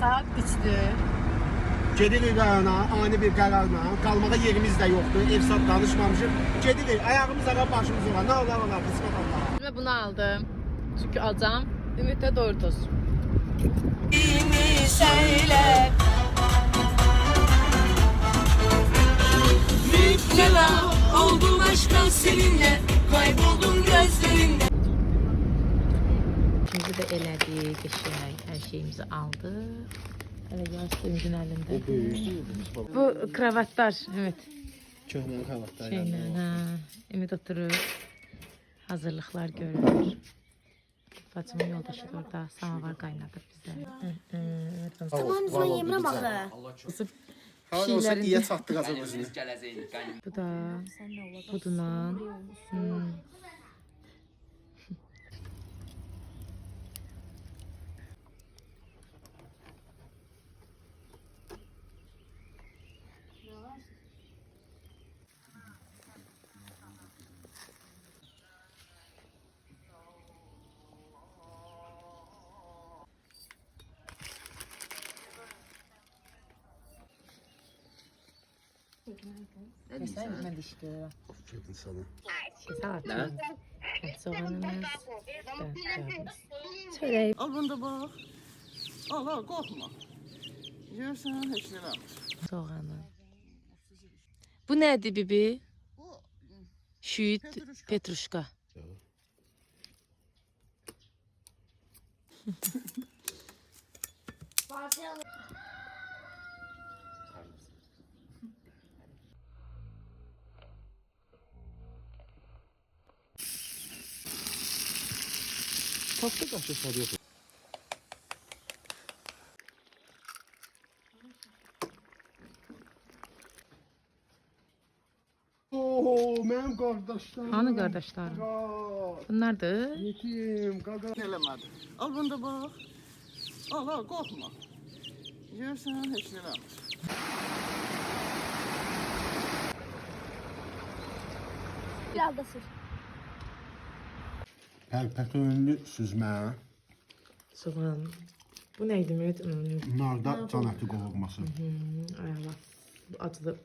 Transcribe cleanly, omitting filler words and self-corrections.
Saat 3'dür. Gedirik ayağına, ani bir qərarla. Qalmağa yerimiz də yoxdur. Ev sat danışmamışıq. Gedirik, ayağımız ağa başımız var. Ne olar, qısmət Allah. Ve bunu aldım. Çünkü alacağım. Ümit de Doritos. Söyle Müptela oldum aşktan seninle Kayboldum gözlerinde İkimizi de eledik, eşeği, her şeyimizi aldık. Evet, yastığımızın elinde. Bu kravatlar, evet. Köhnə kravatlar. Şeyle, ha. Ümit oturur. Hazırlıklar görür. Fatıma yoldaşı da orada samavar kaynadır bize. Tamam, ben yemirəm axı. Hava olsa iyə çatdıracaq özünü. Bu da buduna. Mesela ben dişliyorum. Aferin sana. Salat. Soğanımız. Söyle. Al bunu da bax. Al, qorxma. Görsən, heç nə eləmir. Soğanı. Bu nədir bibi? Şüit petruşka. Tatlı qaşı sarıyor. Oo, mənim qardaşlarım. Hanı qardaşlarım? Bunlardır. Yetim, qaqa. Eləmədi. Al bunu da bax. Al, qorxma. Görsən, heç nə eləmir. Biraz da sür. Pərpətönlü süzmə. Soğan. Bu neydi Mehmet? Narda can əti qovurması. Ayala. Bu acılı